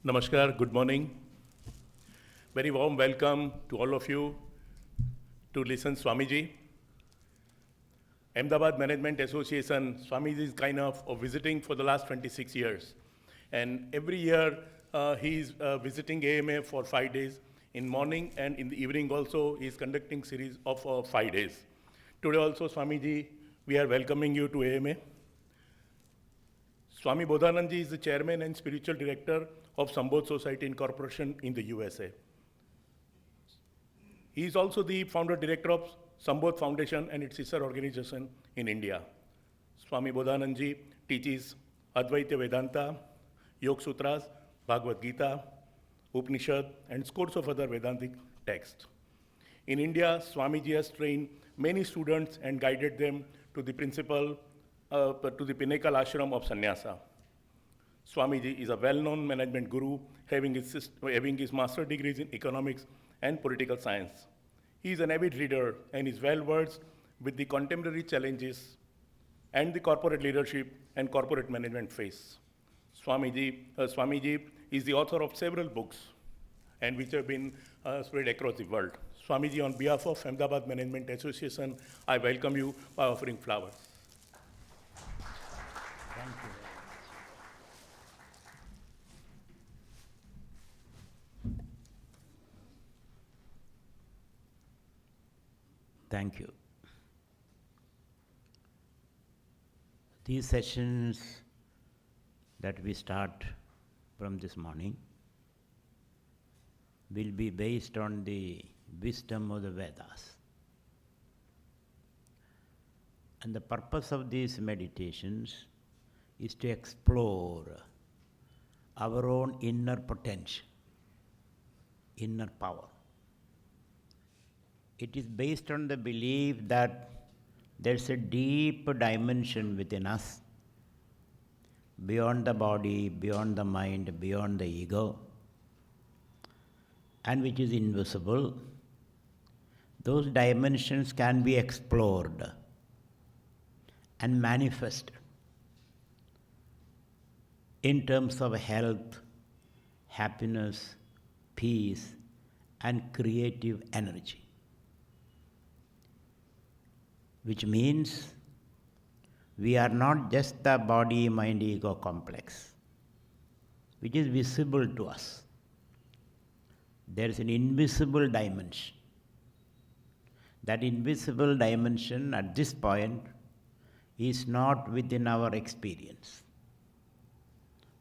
Namaskar, good morning. Very warm welcome to all of you to listen Swamiji. Ahmedabad Management Association, Swamiji is kind of visiting for the last 26 years. And every year he's visiting AMA for 5 days. In morning and in the evening also, he's conducting series of 5 days. Today also, Swamiji, we are welcoming you to AMA. Swami Bodhananda is the chairman and spiritual director of Sambodh Society Incorporation in the USA. He is also the founder director of Sambodh Foundation and its sister organization in India. Swami Bodhananda teaches Advaita Vedanta, Yoga Sutras, Bhagavad Gita, Upanishad, and scores of other Vedantic texts. In India, Swamiji has trained many students and guided them to the pinnacle ashram of sannyasa. Swamiji is a well-known management guru, having his master degrees in economics and political science. He is an avid reader and is well-versed with the contemporary challenges and the corporate leadership and corporate management face. Swamiji is the author of several books and which have been spread across the world. Swamiji, on behalf of Ahmedabad Management Association, I welcome you by offering flowers. Thank you. Thank you. These sessions that we start from this morning will be based on the wisdom of the Vedas. And the purpose of these meditations is to explore our own inner potential, inner power. It is based on the belief that there's a deep dimension within us, beyond the body, beyond the mind, beyond the ego, and which is invisible. Those dimensions can be explored and manifested in terms of health, happiness, peace, and creative energy. Which means we are not just the body, mind, ego complex, which is visible to us. There is an invisible dimension. That invisible dimension at this point is not within our experience,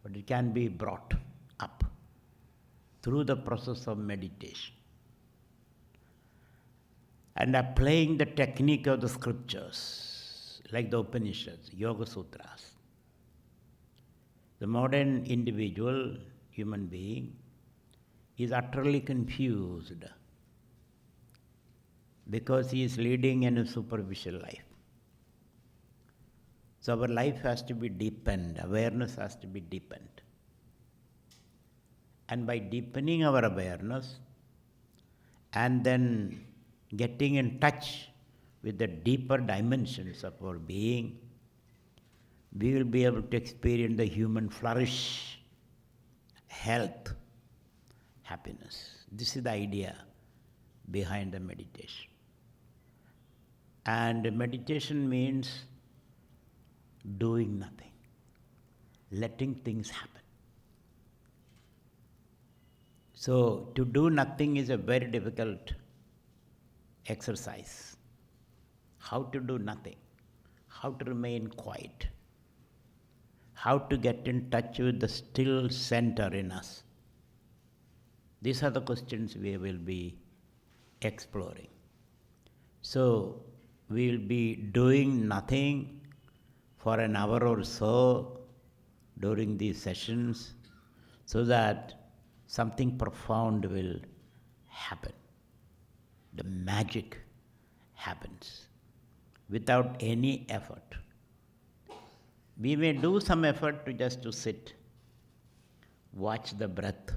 but it can be brought up through the process of meditation. And applying the technique of the scriptures, like the Upanishads, Yoga Sutras. The modern individual, human being, is utterly confused because he is leading a superficial life. So our life has to be deepened, awareness has to be deepened. And by deepening our awareness and then getting in touch with the deeper dimensions of our being, we will be able to experience the human flourish, health, happiness. This is the idea behind the meditation. And meditation means doing nothing, letting things happen. So to do nothing is a very difficult exercise. How to do nothing, how to remain quiet, how to get in touch with the still center in us. These are the questions we will be exploring. So we will be doing nothing for an hour or so during these sessions so that something profound will happen. The magic happens without any effort. We may do some effort to sit, watch the breath,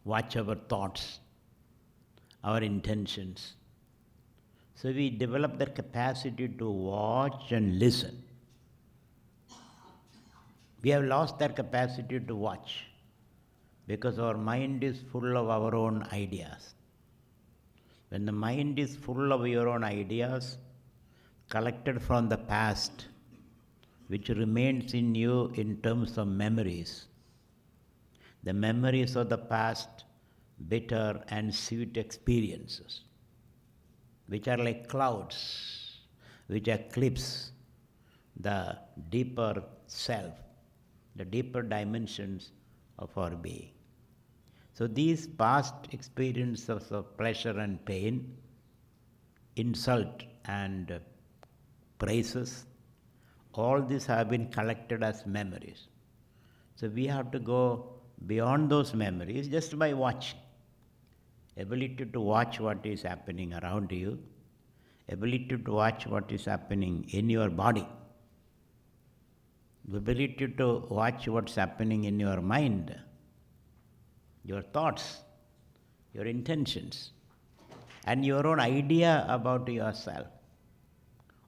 watch our thoughts, our intentions. So we develop the capacity to watch and listen. We have lost that capacity to watch. because our mind is full of our own ideas. When the mind is full of your own ideas, collected from the past, which remains in you in terms of memories, the memories of the past, bitter and sweet experiences, which are like clouds, which eclipse the deeper self, the deeper dimensions of our being. So these past experiences of pleasure and pain, insult and praises, all these have been collected as memories. So we have to go beyond those memories just by watching. Ability to watch what is happening around you, ability to watch what is happening in your body, the ability to watch what's happening in your mind, your thoughts, your intentions, and your own idea about yourself.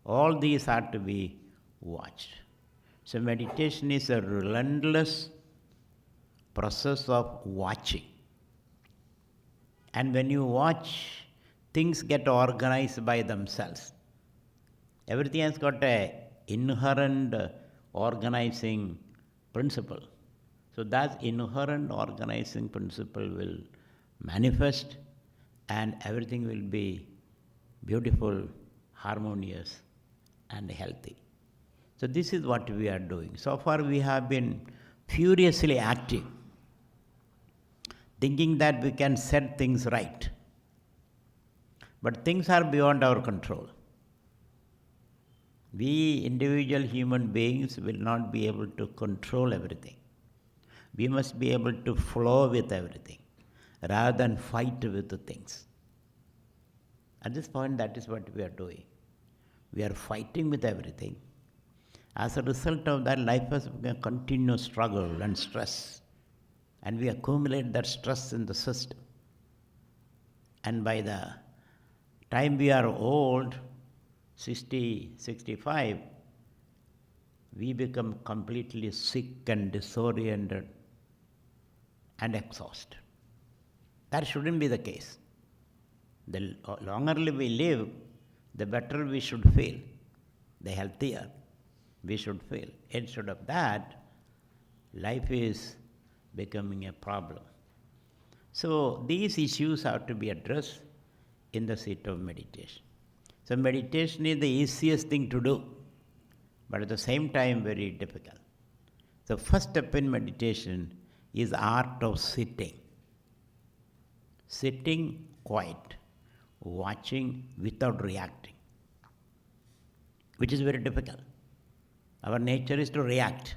All these are to be watched. So meditation is a relentless process of watching. And when you watch, things get organized by themselves. Everything has got an inherent organizing principle. So that inherent organizing principle will manifest and everything will be beautiful, harmonious and healthy. So this is what we are doing. So far we have been furiously active, thinking that we can set things right. But things are beyond our control. We individual human beings will not be able to control everything. We must be able to flow with everything rather than fight with the things. At this point, that is what we are doing. We are fighting with everything. As a result of that, life has become a continuous struggle and stress. And we accumulate that stress in the system. And by the time we are old, 60, 65, we become completely sick and disoriented and exhausted. That shouldn't be the case. The longer we live, the better we should feel, the healthier we should feel. Instead of that, life is becoming a problem. So these issues have to be addressed in the seat of meditation. So meditation is the easiest thing to do, but at the same time very difficult. The first step in meditation is art of sitting. Sitting quiet, watching without reacting, which is very difficult. Our nature is to react,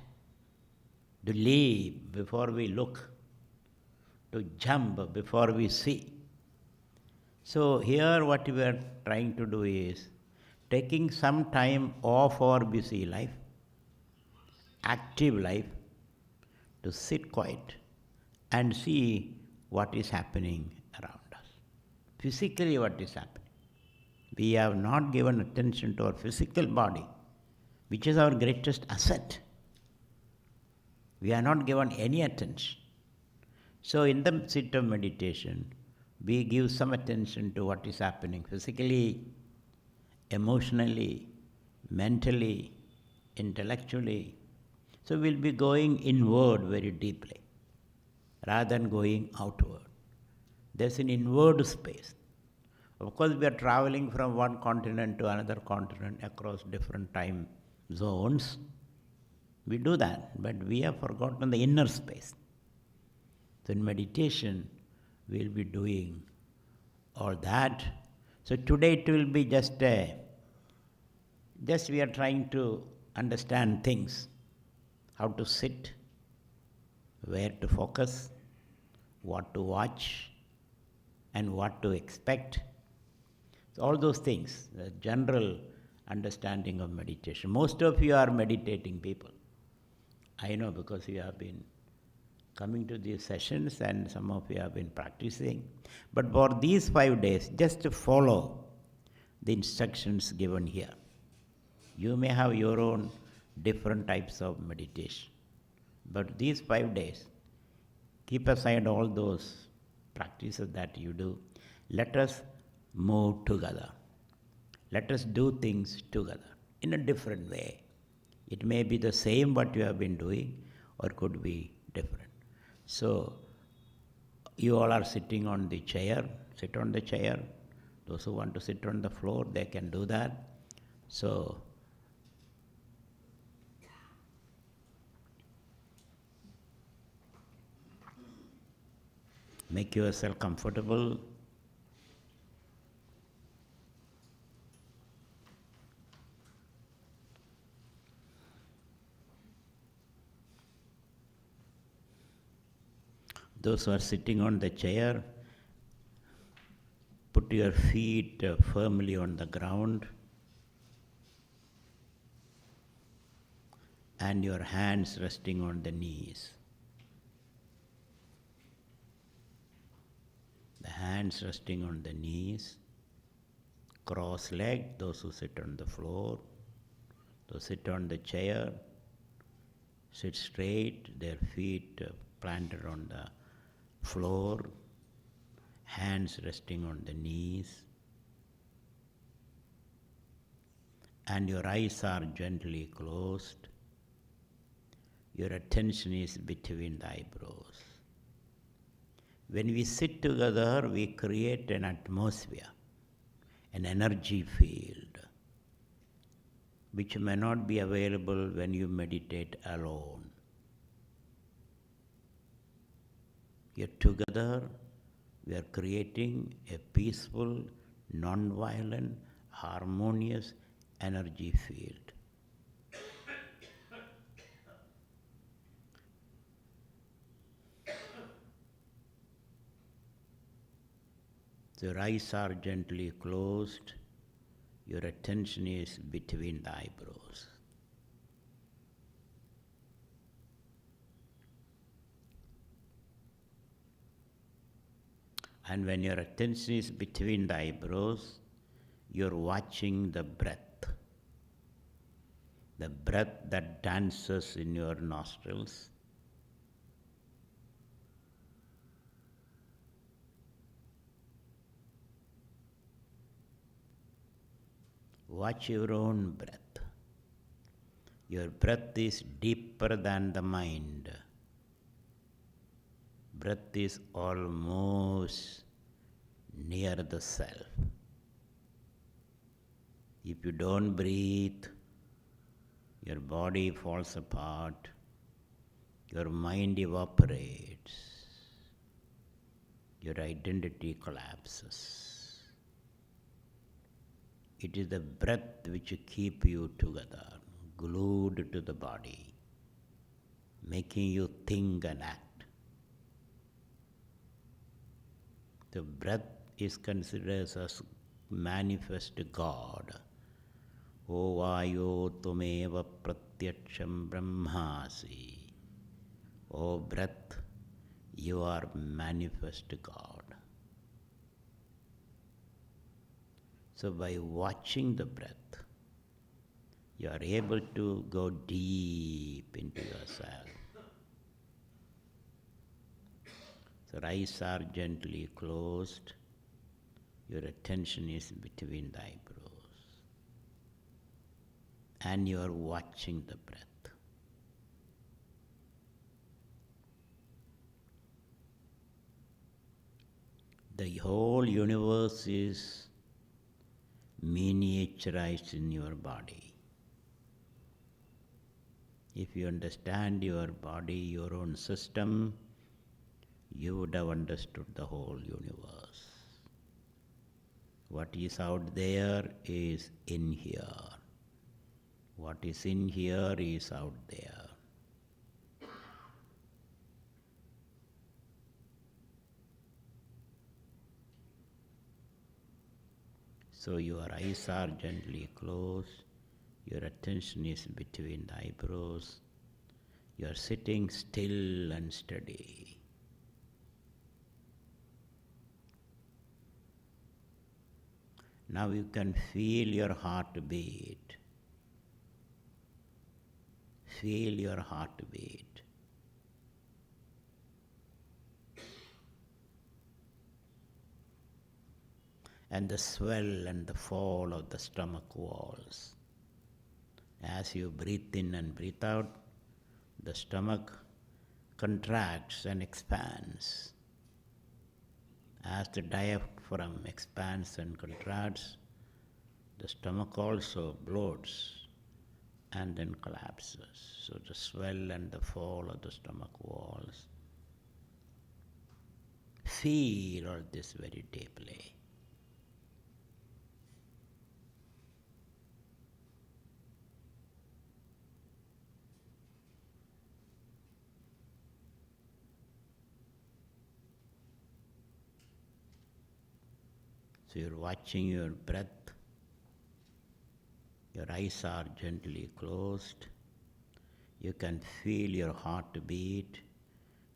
to leap before we look, to jump before we see. So here what we are trying to do is taking some time off our busy life, active life, to sit quiet and see what is happening around us. Physically what is happening. We have not given attention to our physical body, which is our greatest asset. We are not given any attention. So in the seat of meditation, we give some attention to what is happening physically, emotionally, mentally, intellectually. So we'll be going inward very deeply rather than going outward. There's an inward space. Of course, we are traveling from one continent to another continent across different time zones. We do that, but we have forgotten the inner space. So in meditation, we'll be doing all that. So today it will be just we are trying to understand things, how to sit, where to focus, what to watch, and what to expect. So all those things, the general understanding of meditation. Most of you are meditating people. I know because you have been coming to these sessions and some of you have been practicing. But for these 5 days, just to follow the instructions given here. You may have your own different types of meditation. But these 5 days, Keep aside all those practices that you do. Let us move together. Let us do things together in a different way. It may be the same what you have been doing or could be different. So, you all are sitting on the chair, sit on the chair. Those who want to sit on the floor, they can do that. So, make yourself comfortable. Those who are sitting on the chair, put your feet firmly on the ground and your hands resting on the knees. The hands resting on the knees, cross-legged, those who sit on the floor, those who sit on the chair, sit straight, their feet planted on the floor, hands resting on the knees, and your eyes are gently closed. Your attention is between the eyebrows. When we sit together, we create an atmosphere, an energy field, which may not be available when you meditate alone. Yet together, we are creating a peaceful, non-violent, harmonious energy field. Your eyes are gently closed. Your attention is between the eyebrows. And when your attention is between the eyebrows, you're watching the breath that dances in your nostrils. Watch your own breath. Your breath is deeper than the mind. Breath is almost near the self. If you don't breathe, your body falls apart, your mind evaporates, your identity collapses. It is the breath which keeps you together, glued to the body, making you think and act. The breath is considered as manifest God. O Vayo Tumeva Pratyaksham Brahmasi. O breath, you are manifest God. So by watching the breath, you are able to go deep into yourself. So eyes are gently closed. Your attention is between the eyebrows. And you are watching the breath. The whole universe is miniaturized in your body. If you understand your body, your own system, you would have understood the whole universe. What is out there is in here. What is in here is out there. So your eyes are gently closed, your attention is between the eyebrows, you are sitting still and steady. Now you can feel your heartbeat. Feel your heartbeat. and the swell and the fall of the stomach walls. As you breathe in and breathe out, the stomach contracts and expands. As the diaphragm expands and contracts, the stomach also bloats and then collapses. So the swell and the fall of the stomach walls. Feel all this very deeply. So you're watching your breath. Your eyes are gently closed. You can feel your heart beat.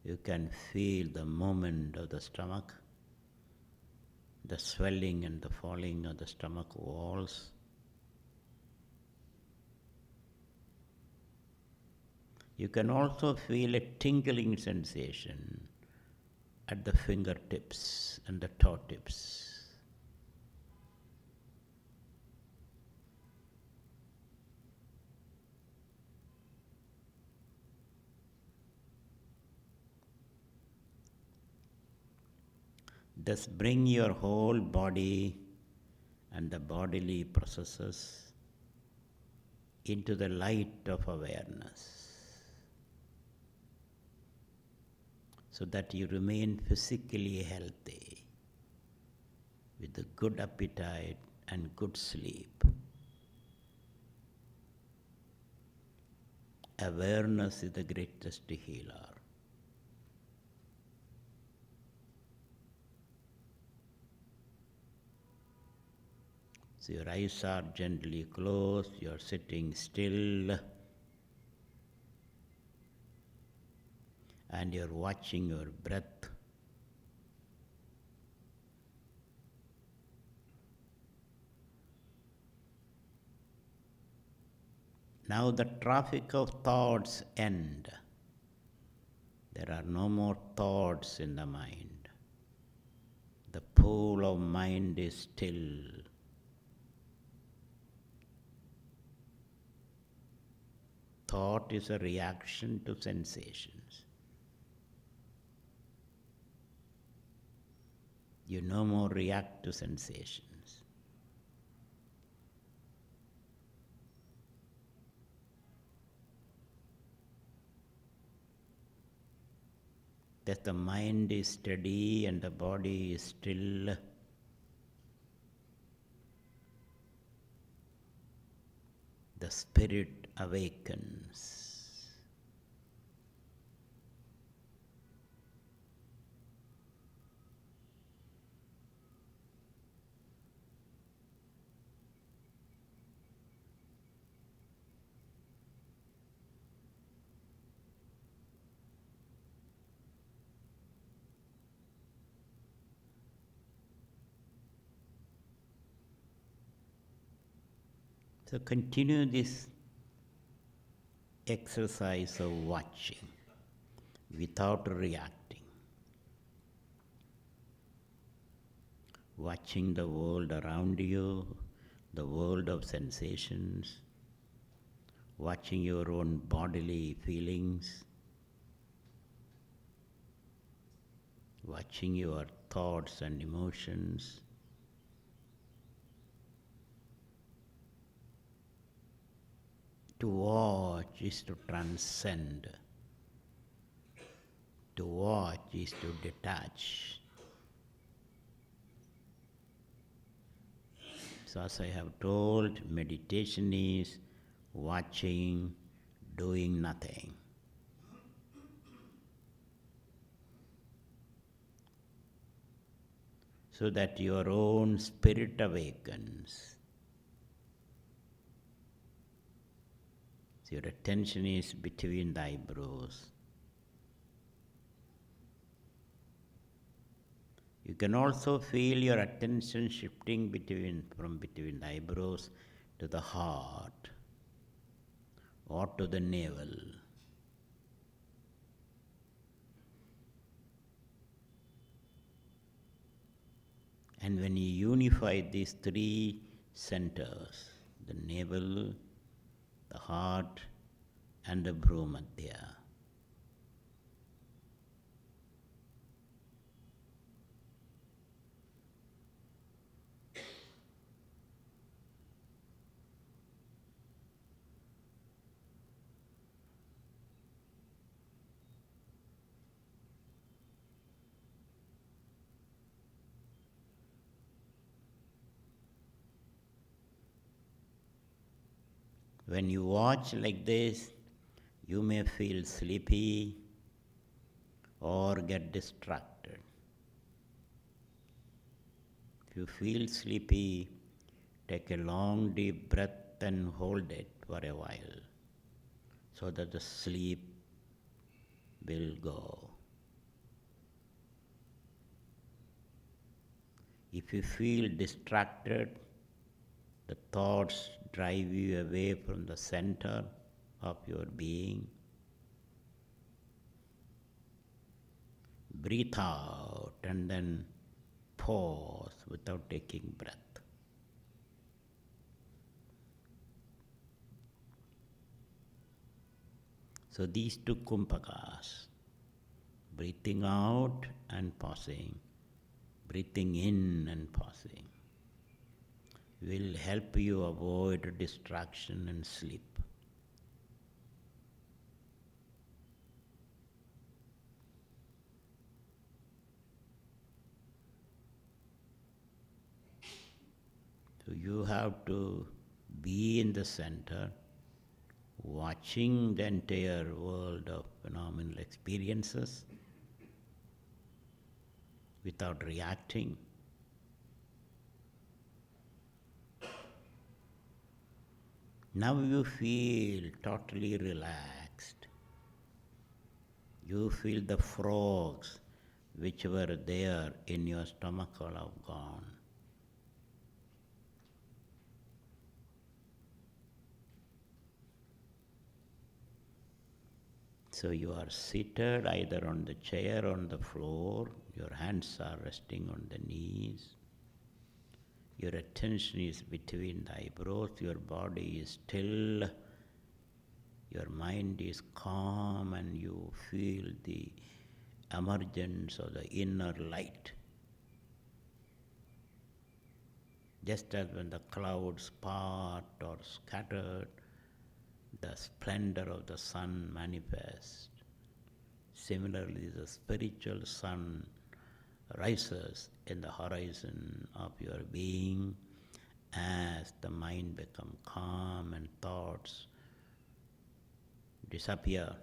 You can feel the movement of the stomach, the swelling and the falling of the stomach walls. You can also feel a tingling sensation at the fingertips and the toe tips. Thus bring your whole body and the bodily processes into the light of awareness, so that you remain physically healthy with a good appetite and good sleep. Awareness is the greatest healer. So your eyes are gently closed, you are sitting still, and you are watching your breath. Now the traffic of thoughts end. There are no more thoughts in the mind. The pool of mind is still. Thought is a reaction to sensations. You no more react to sensations. That the mind is steady and the body is still. The spirit awakens. So continue this exercise of watching without reacting. Watching the world around you, the world of sensations, watching your own bodily feelings, watching your thoughts and emotions. To watch is to transcend. To watch is to detach. So as I have told, meditation is watching, doing nothing. So that your own spirit awakens. So your attention is between the eyebrows. You can also feel your attention shifting from between the eyebrows to the heart or to the navel. And when you unify these three centers, the navel, the heart, and the Bhumadhya, when you watch like this, you may feel sleepy or get distracted. If you feel sleepy, take a long deep breath and hold it for a while so that the sleep will go. If you feel distracted, the thoughts drive you away from the center of your being. Breathe out and then pause without taking breath. So these two kumpakas, breathing out and pausing, breathing in and pausing, will help you avoid distraction and sleep. So you have to be in the center, watching the entire world of phenomenal experiences without reacting. Now you feel totally relaxed. You feel the frogs which were there in your stomach all have gone. So you are seated either on the chair or on the floor. Your hands are resting on the knees. Your attention is between the eyebrows. Your body is still. Your mind is calm and you feel the emergence of the inner light. Just as when the clouds part or scattered, the splendor of the sun manifests. Similarly, the spiritual sun rises in the horizon of your being as the mind becomes calm and thoughts disappear.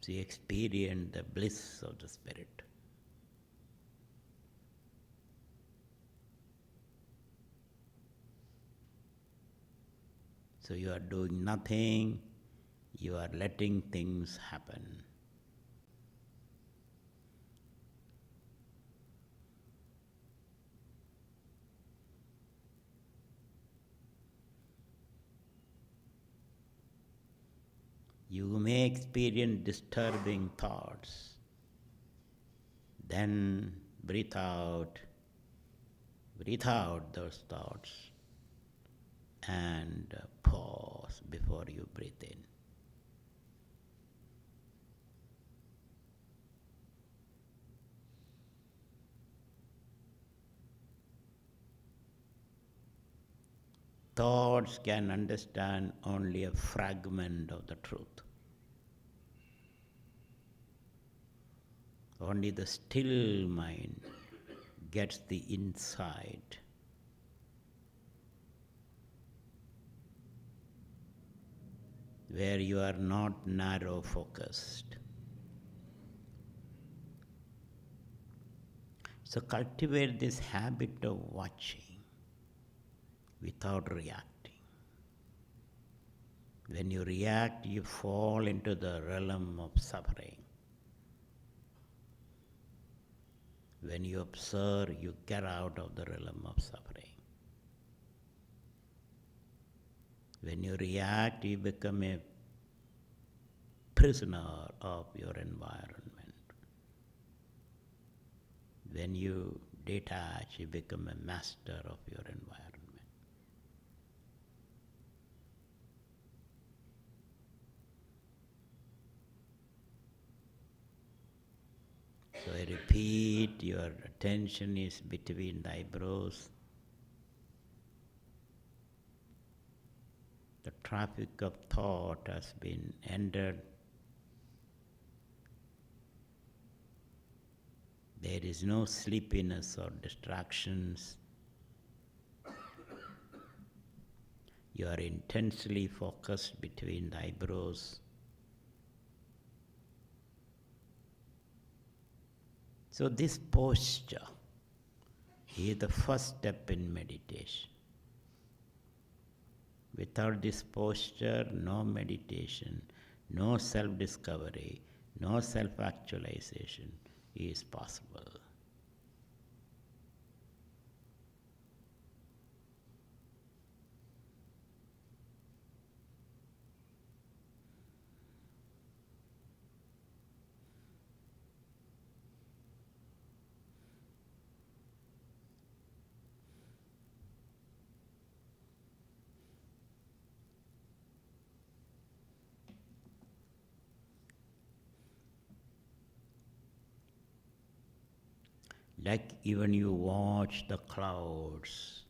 So you experience the bliss of the spirit. So you are doing nothing, you are letting things happen. You may experience disturbing thoughts. Then breathe out those thoughts and pause before you breathe in. Thoughts can understand only a fragment of the truth. Only the still mind gets the insight. Where you are not narrow focused. So cultivate this habit of watching without reacting. When you react, you fall into the realm of suffering. When you observe, you get out of the realm of suffering. When you react, you become a prisoner of your environment. When you detach, you become a master of your environment. So I repeat, your attention is between the eyebrows. The traffic of thought has been ended. There is no sleepiness or distractions. You are intensely focused between the eyebrows. So this posture is the first step in meditation. Without this posture, no meditation, no self-discovery, no self-actualization is possible. Like even you watch the clouds,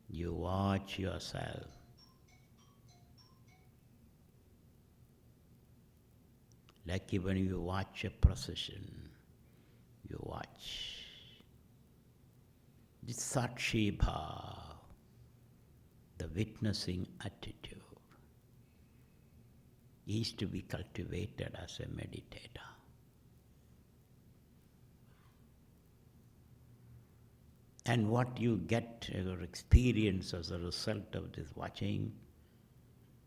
you watch yourself. Like even you watch a procession, you watch. This Sakshi Bhav, the witnessing attitude, is to be cultivated as a meditator. And what you get, your experience as a result of this watching,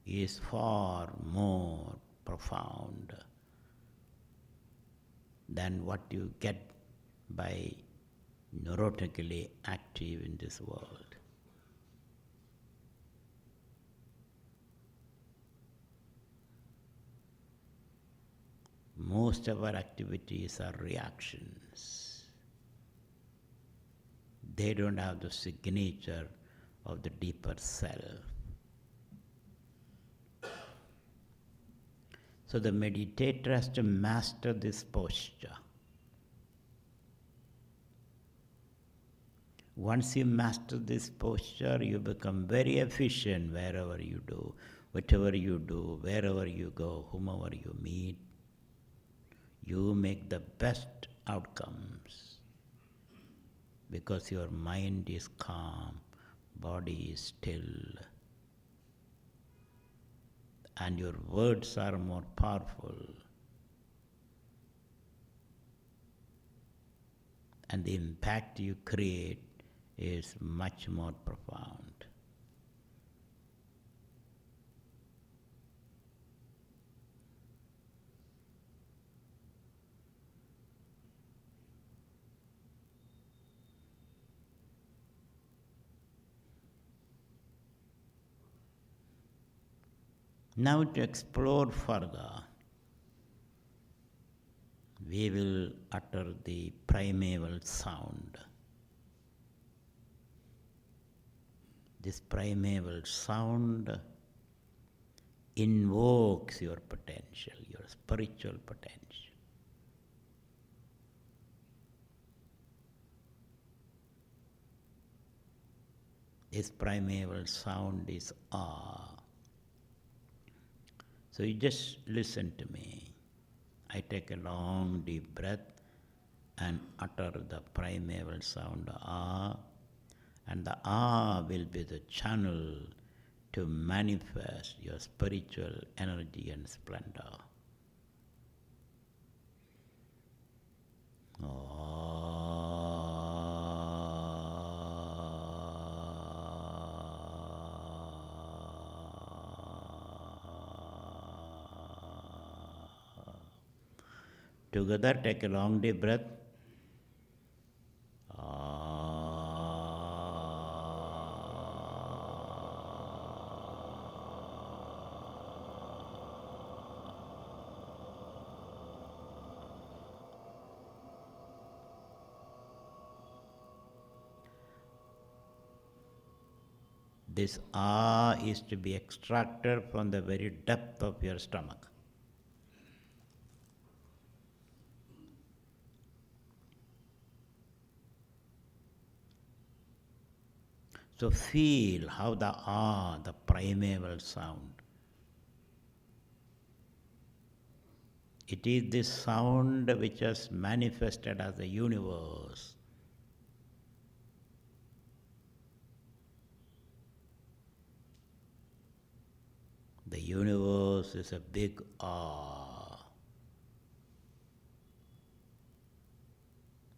is far more profound than what you get by neurotically active in this world. Most of our activities are reactions. They don't have the signature of the deeper self. So the meditator has to master this posture. Once you master this posture, you become very efficient wherever you do, whatever you do, wherever you go, whomever you meet. You make the best outcomes because your mind is calm, body is still, and your words are more powerful. And the impact you create is much more profound. Now to explore further, we will utter the primeval sound. This primeval sound invokes your potential, your spiritual potential. This primeval sound is ah. So you just listen to me. I take a long deep breath and utter the primeval sound ah, and the ah will be the channel to manifest your spiritual energy and splendor. Together, take a long deep breath. This ah is to be extracted from the very depth of your stomach. So feel how the ah, the primeval sound. It is this sound which has manifested as the universe. The universe is a big ah.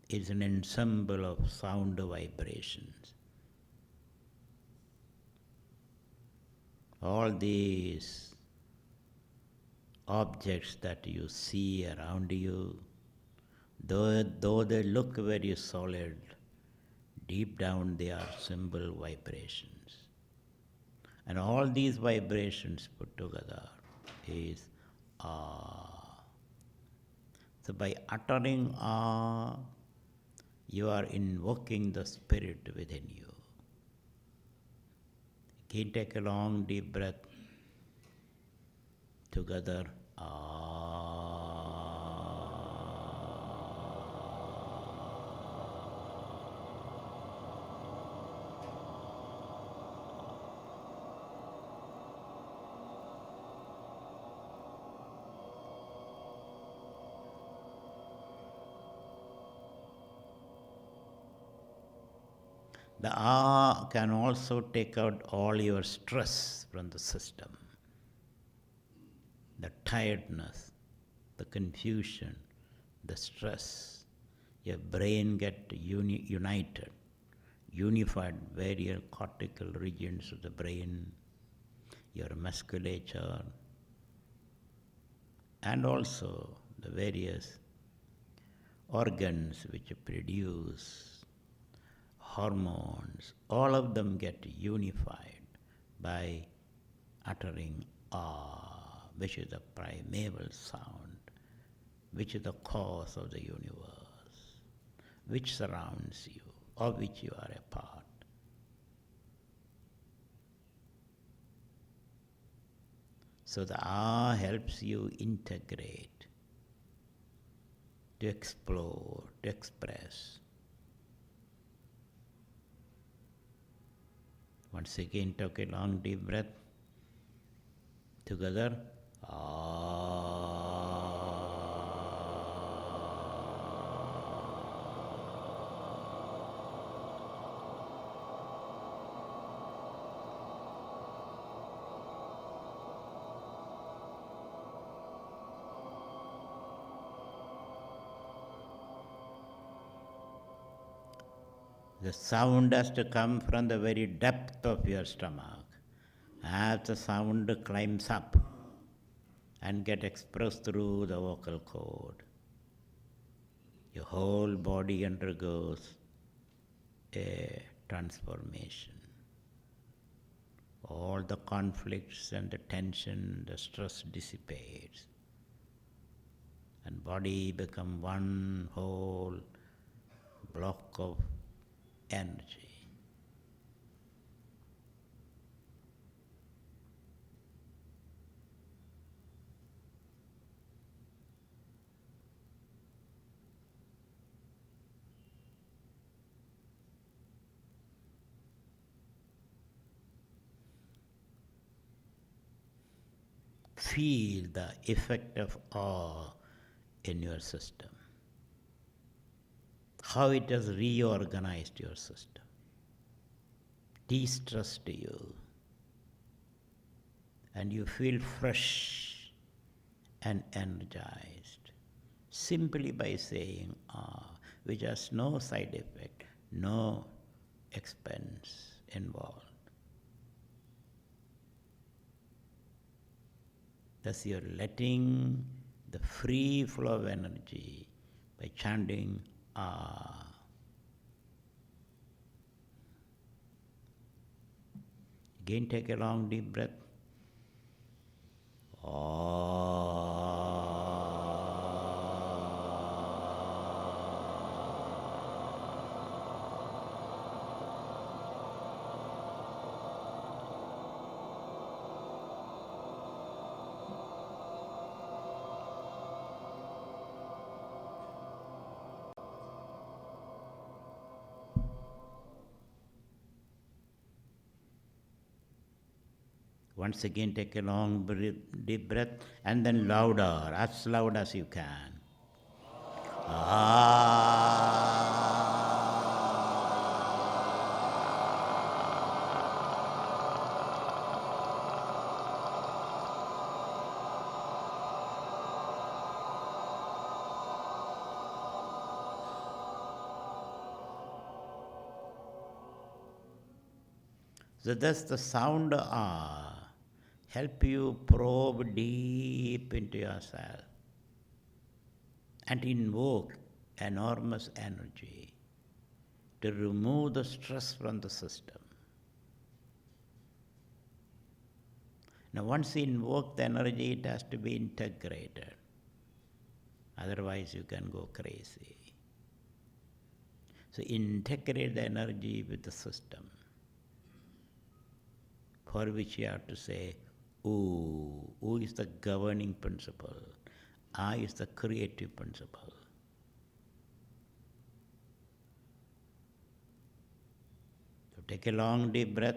It's an ensemble of sound vibrations. All these objects that you see around you, though they look very solid, deep down they are symbol vibrations. And all these vibrations put together is ah. So by uttering ah, you are invoking the spirit within you. Again, take a long deep breath. Together, The ah can also take out all your stress from the system. The tiredness, the confusion, the stress. Your brain get united, unified various cortical regions of the brain, your musculature, and also the various organs which produce hormones, all of them get unified by uttering ah, which is the primeval sound, which is the cause of the universe, which surrounds you, of which you are a part. So the ah helps you integrate, to explore, to express. Once again, take a long deep breath. Together, the sound has to come from the very depth of your stomach. As the sound climbs up and get expressed through the vocal cord, your whole body undergoes a transformation. All the conflicts and the tension, the stress dissipates, and body become one whole block of energy. Feel the effect of awe in your system, how it has reorganized your system, de-stressed you, and you feel fresh and energized simply by saying ah, which has no side effect, no expense involved. Thus you are letting the free flow of energy by chanting ah. Again, take a long deep breath. Once again, take a long deep breath and then louder, as loud as you can. So thus the sound help you probe deep into yourself and invoke enormous energy to remove the stress from the system. Now once you invoke the energy, it has to be integrated. Otherwise you can go crazy. So integrate the energy with the system, for which you have to say, ooh, ooh is the governing principle, I is the creative principle. So take a long deep breath.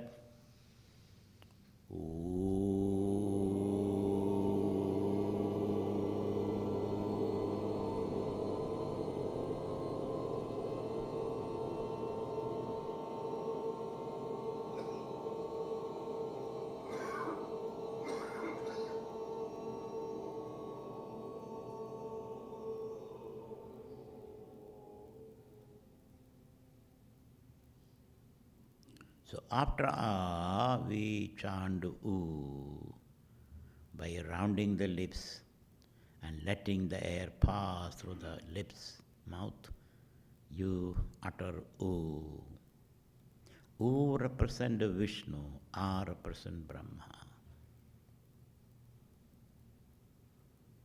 So after we chant oo by rounding the lips and letting the air pass through the lips, mouth, you utter oo. Oo represents Vishnu, A represents Brahma,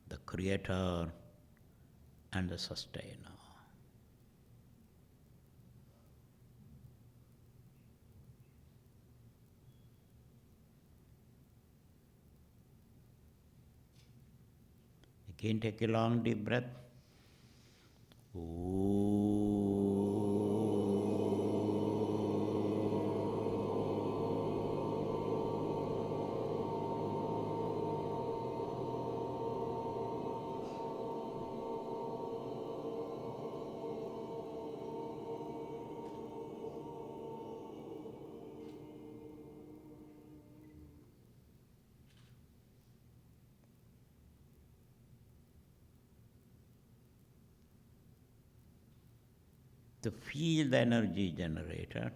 the creator and the sustainer. Again, take a long deep breath. To feel the energy generated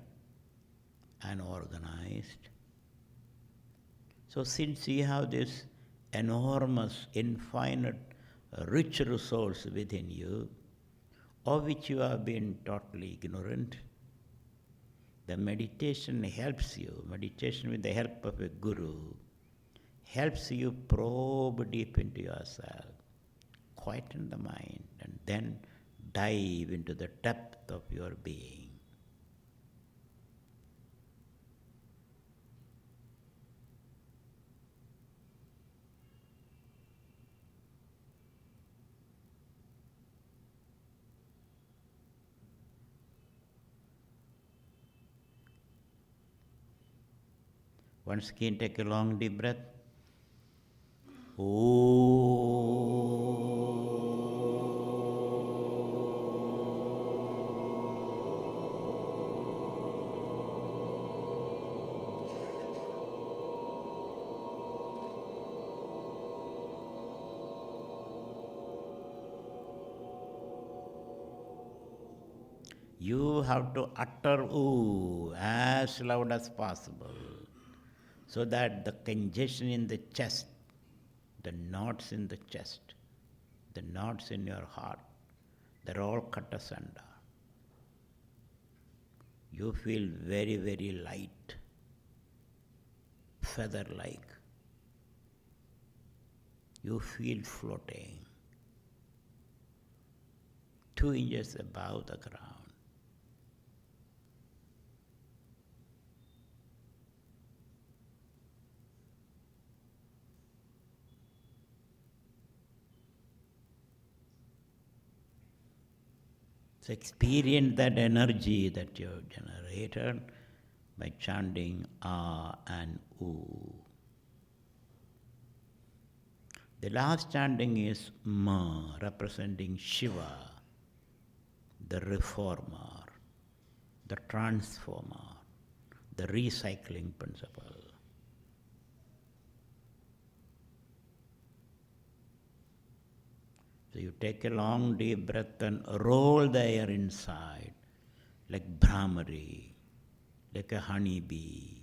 and organized. So since you have this enormous, infinite, rich resource within you, of which you have been totally ignorant, the meditation helps you, meditation with the help of a guru, helps you probe deep into yourself, quieten the mind, and then dive into the depth of your being. Once again, take a long deep breath. You have to utter ooh as loud as possible, so that the congestion in the chest, the knots in the chest, the knots in your heart, they're all cut asunder. You feel very, very light, feather-like. You feel floating 2 inches above the ground. So experience that energy that you have generated by chanting Ah and Oo. The last chanting is Ma, representing Shiva, the reformer, the transformer, the recycling principle. So you take a long deep breath and roll the air inside like Brahmari, like a honeybee,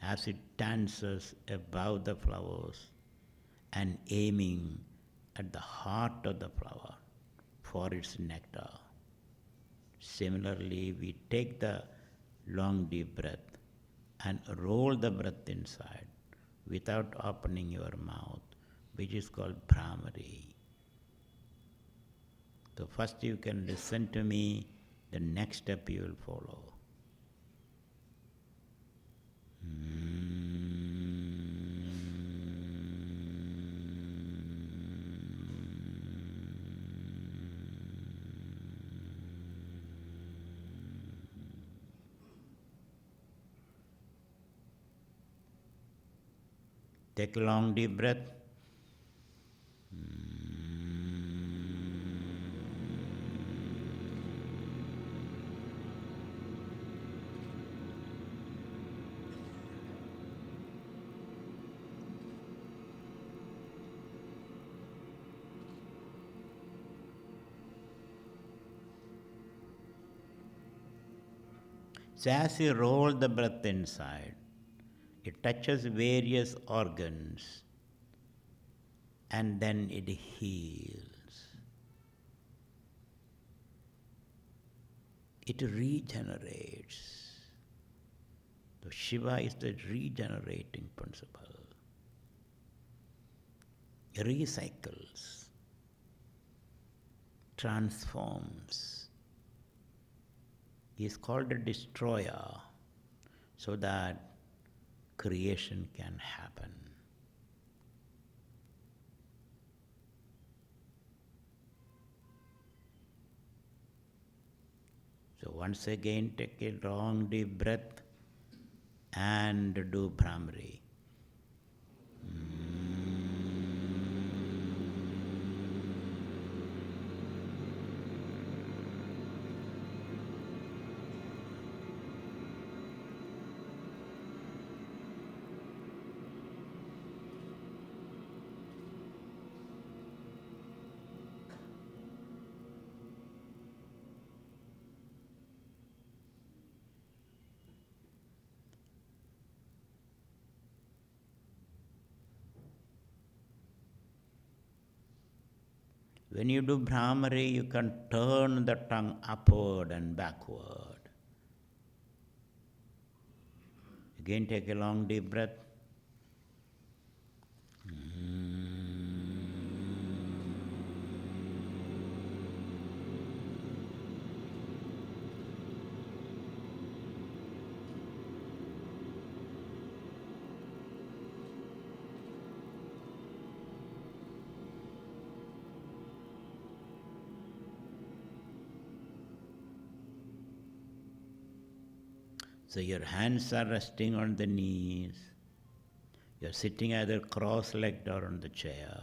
as it dances above the flowers and aiming at the heart of the flower for its nectar. Similarly, we take the long deep breath and roll the breath inside without opening your mouth, which is called Brahmari. So first you can listen to me, the next step you will follow. Take a long deep breath. So as you roll the breath inside, it touches various organs and then it heals. It regenerates. So Shiva is the regenerating principle. It recycles, transforms. He is called a destroyer so that creation can happen. So once again, take a long deep breath and do Brahmari. When you do Brahmari, you can turn the tongue upward and backward. Again, take a long deep breath. So your hands are resting on the knees. You're sitting either cross-legged or on the chair.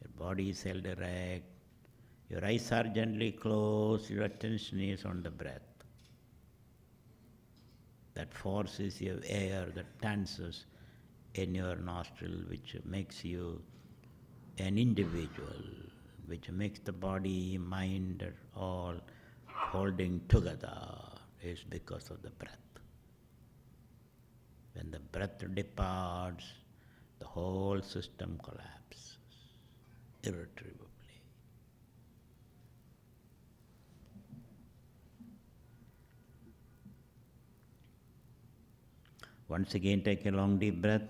Your body is held erect. Your eyes are gently closed. Your attention is on the breath. That forces your air that dances in your nostril, which makes you an individual, which makes the body, mind, all holding together, is because of the breath. When the breath departs, the whole system collapses irretrievably. Once again, take a long deep breath.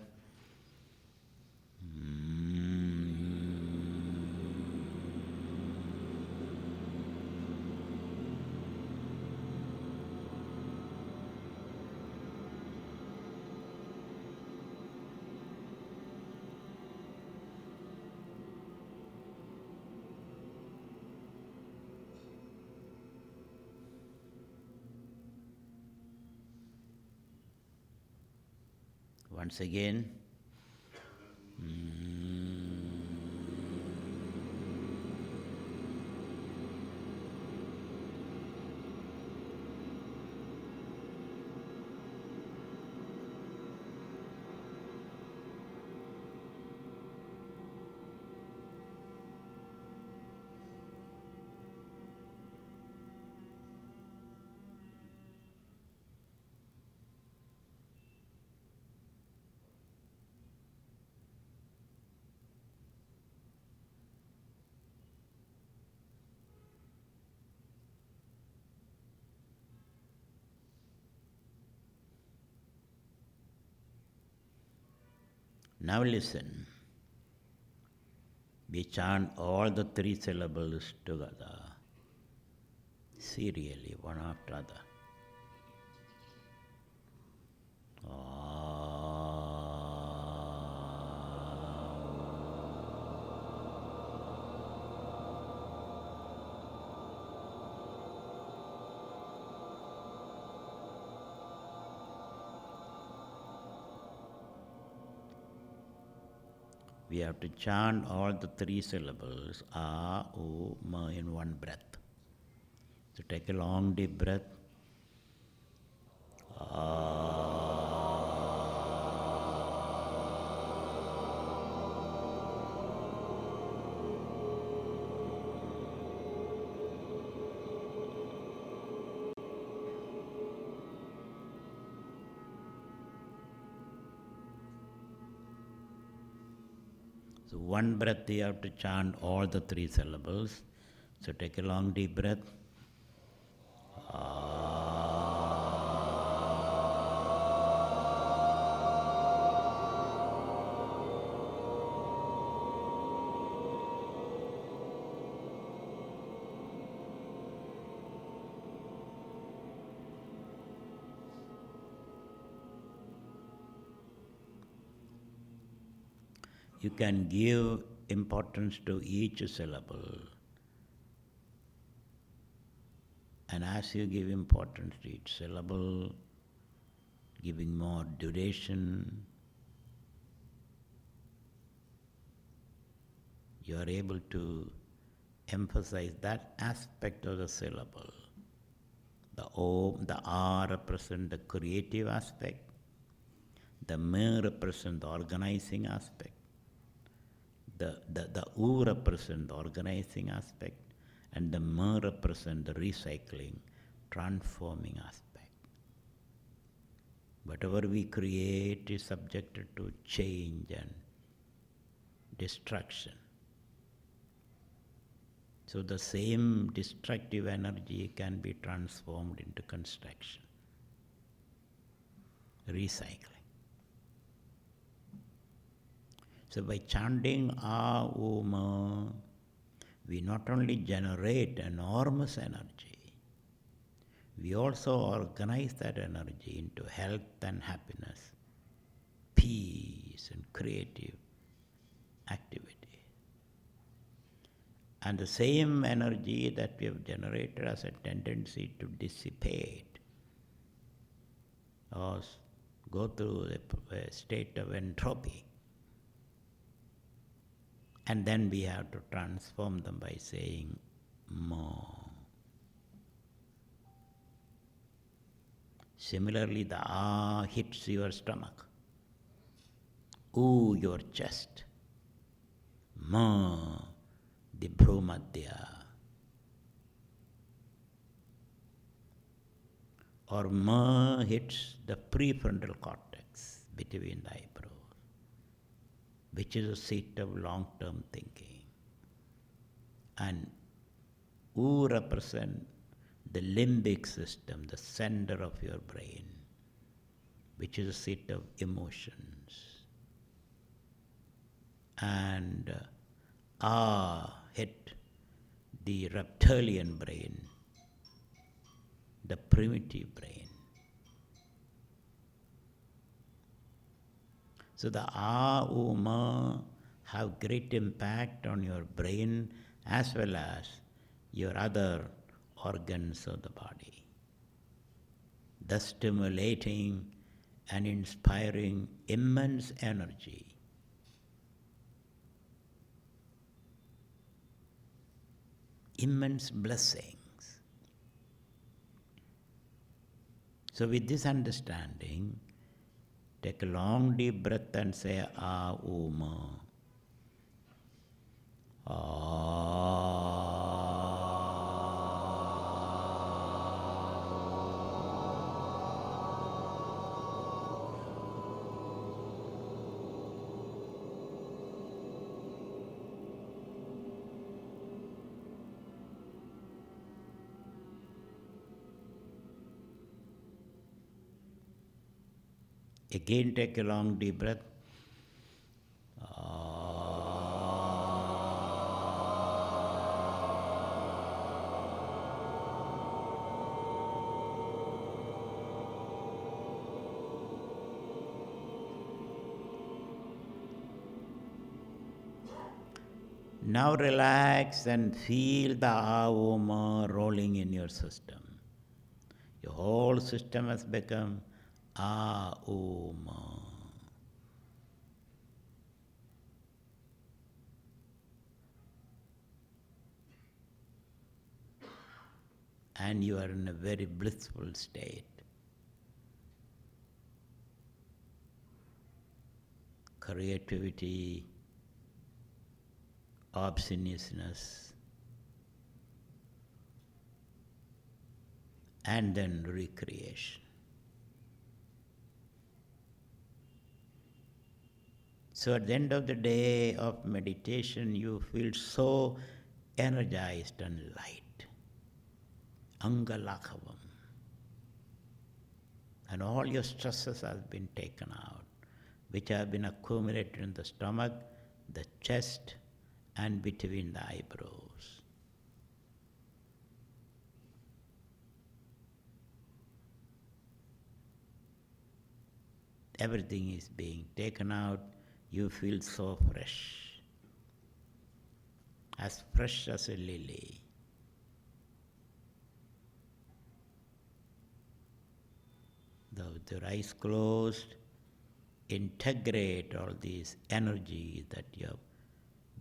Once again. Now listen. We chant all the three syllables together, serially, one after other. We have to chant all the three syllables, A, U, Ma, in one breath. So take a long deep breath. So one breath you have to chant all the three syllables. So take a long deep breath. You can give importance to each syllable. And as you give importance to each syllable, giving more duration, you are able to emphasize that aspect of the syllable. The O, the R represent the creative aspect, the M represent the organizing aspect, the U represent the organizing aspect, and the M represent the recycling, transforming aspect. Whatever we create is subjected to change and destruction. So the same destructive energy can be transformed into construction, recycling. So by chanting A, U, Ma, we not only generate enormous energy, we also organize that energy into health and happiness, peace and creative activity. And the same energy that we have generated has a tendency to dissipate or go through a state of entropy. And then we have to transform them by saying more. Similarly, the A hits your stomach, U your chest, Ma the Bhrumadhya, or Ma hits the prefrontal cortex between the eyebrows, which is a seat of long-term thinking. And U represent the limbic system, the center of your brain, which is a seat of emotions. And hit the reptilian brain, the primitive brain. So the A, U, Ma have great impact on your brain as well as your other organs of the body, thus stimulating and inspiring immense energy. Immense blessings. So with this understanding, take a long deep breath and say A, U, Ma. Again take a long deep breath. Now relax and feel the Aum rolling in your system. Your whole system has become Aum. And you are in a very blissful state. Creativity, obsceneness, and then recreation. So at the end of the day of meditation, you feel so energized and light. Angalakhavam. And all your stresses have been taken out, which have been accumulated in the stomach, the chest, and between the eyebrows. Everything is being taken out. You feel so fresh, as a lily. Though with your eyes closed, integrate all these energy that you have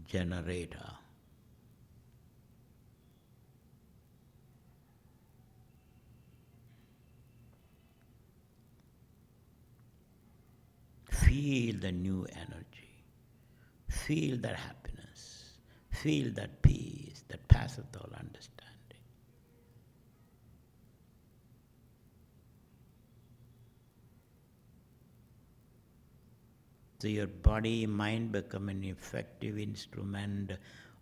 generated. Feel the new energy. Feel that happiness. Feel that peace that passeth all understanding. So your body, mind become an effective instrument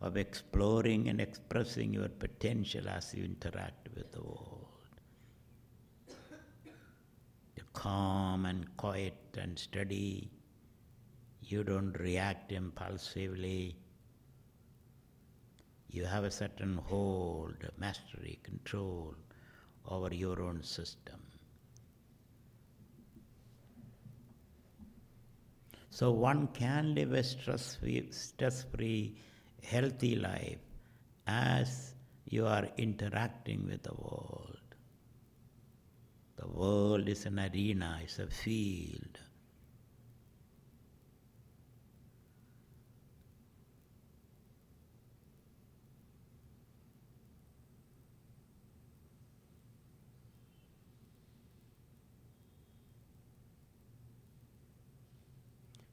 of exploring and expressing your potential as you interact with the world. You're calm and quiet and steady. You don't react impulsively. You have a certain hold, mastery, control over your own system. So one can live a stress-free, healthy life as you are interacting with the world. The world is an arena, it's a field.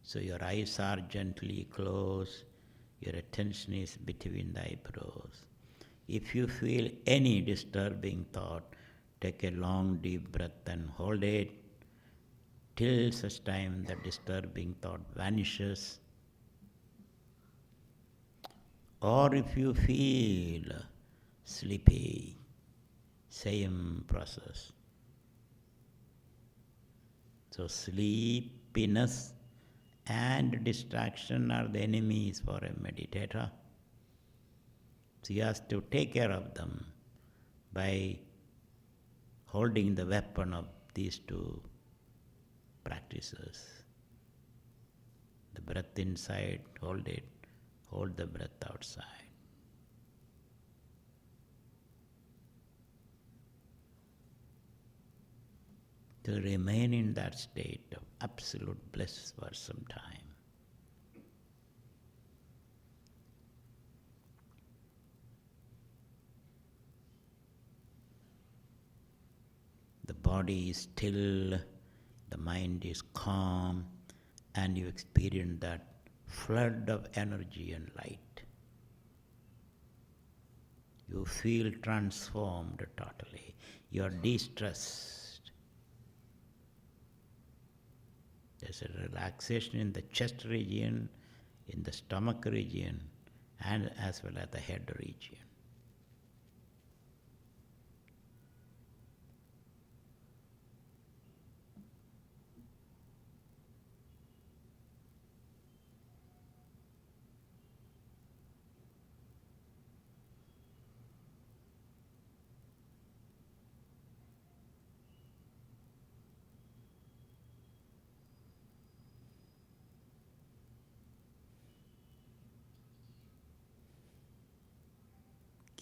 So your eyes are gently closed, your attention is between the eyebrows. If you feel any disturbing thought, take a long deep breath and hold it till such time the disturbing thought vanishes. Or if you feel sleepy, same process. So sleepiness and distraction are the enemies for a meditator. So he has to take care of them by holding the weapon of these two practices. The breath inside, hold it, hold the breath outside. To remain in that state of absolute bliss for some time. The body is still, the mind is calm, and you experience that flood of energy and light. You feel transformed totally. You are de-stressed. There's a relaxation in the chest region, in the stomach region, and as well as the head region.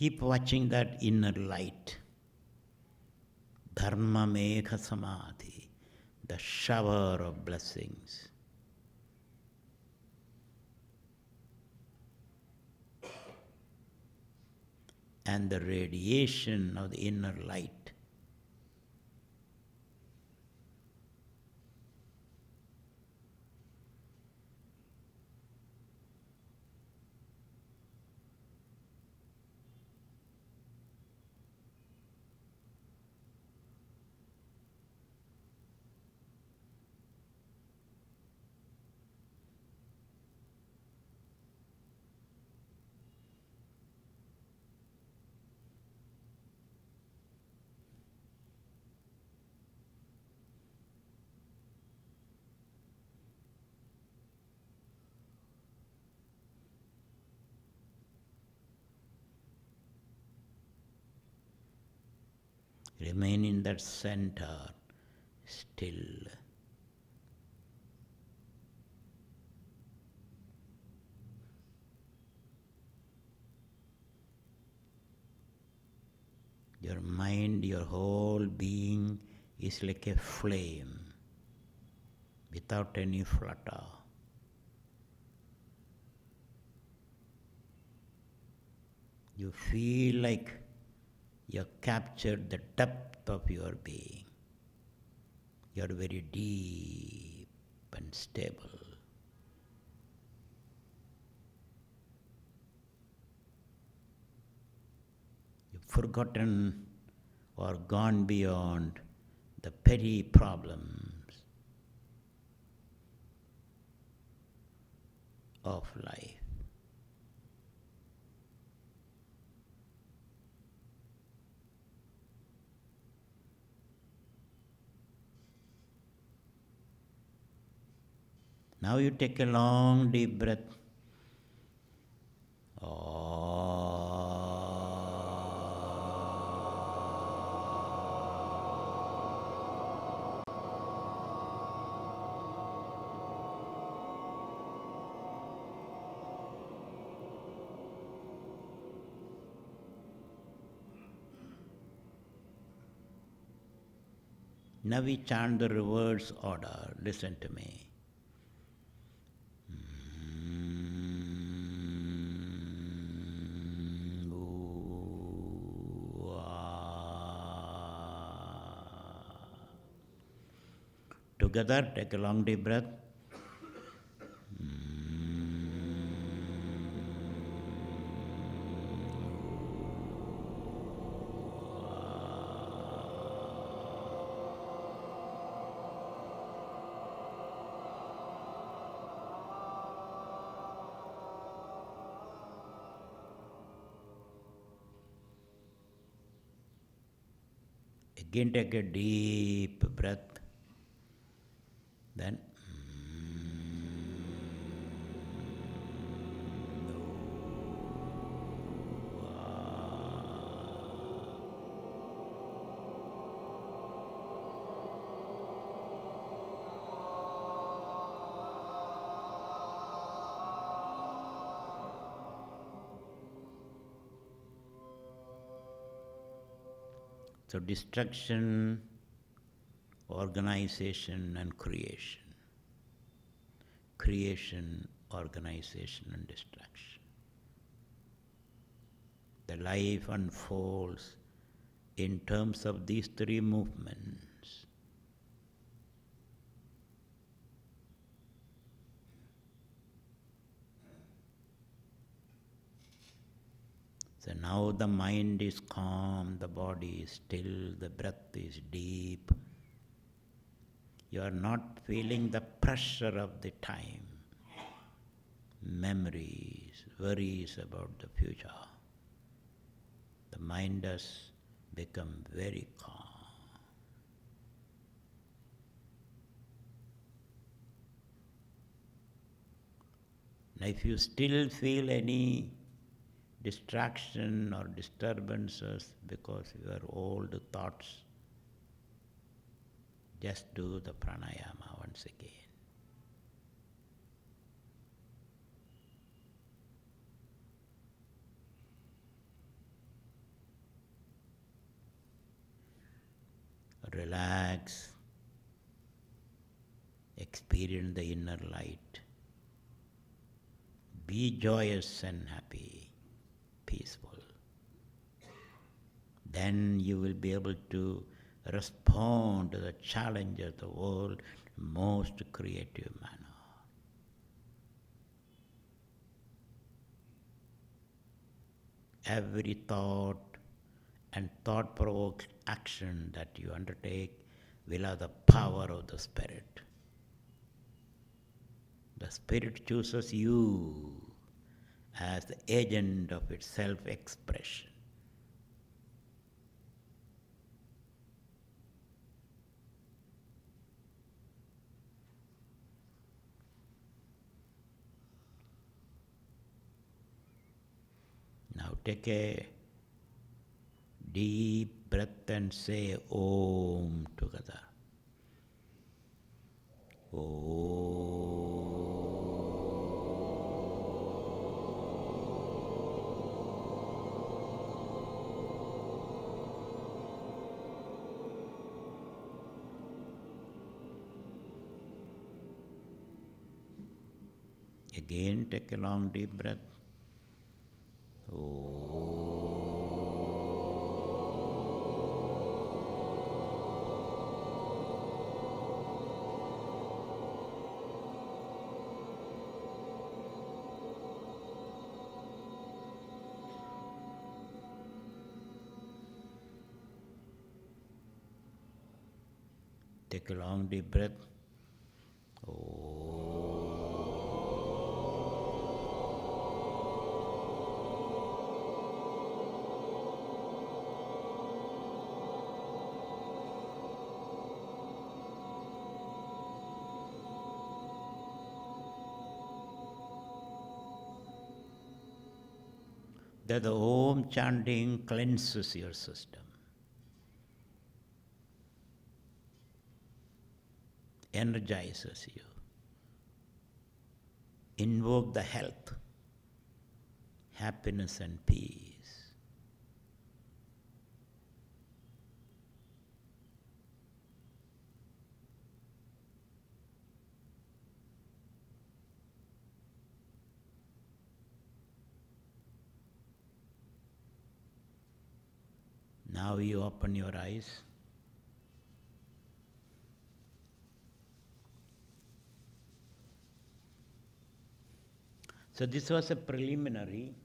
Keep watching that inner light. Dharma Megha Samadhi, the shower of blessings. And the radiation of the inner light. Remain in that center, still. Your mind, your whole being is like a flame without any flutter. You feel like you have captured the depth of your being. You are very deep and stable. You've forgotten or gone beyond the petty problems of life. Now you take a long deep breath. Now we chant the reverse order. Listen to me. Together, take a long deep breath. Again, take a deep breath. Then so destruction, organization and creation. Creation, organization and destruction. The life unfolds in terms of these three movements. So now the mind is calm, the body is still, the breath is deep. You are not feeling the pressure of the time, memories, worries about the future. The mind has become very calm. Now if you still feel any distraction or disturbances because your old thoughts, just do the pranayama once again. Relax. Experience the inner light. Be joyous and happy, peaceful. Then you will be able to respond to the challenge of the world in most creative manner. Every thought and thought-provoked action that you undertake will have the power of the Spirit. The Spirit chooses you as the agent of its self-expression. Now take a deep breath and say Om together. Om. Again, take a long deep breath. Take a long deep breath. That the Om chanting cleanses your system, energizes you. Invoke the health, happiness and peace. Now you open your eyes. So this was a preliminary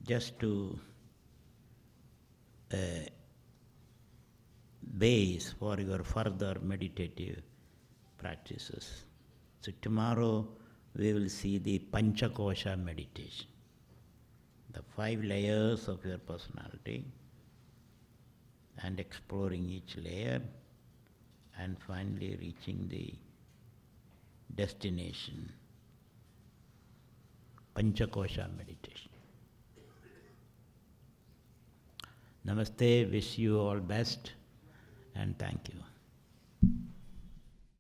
just to base for your further meditative practices. So tomorrow we will see the Panchakosha meditation, the 5 layers of your personality, and exploring each layer and finally reaching the destination, Panchakosha meditation. Namaste, wish you all best and thank you.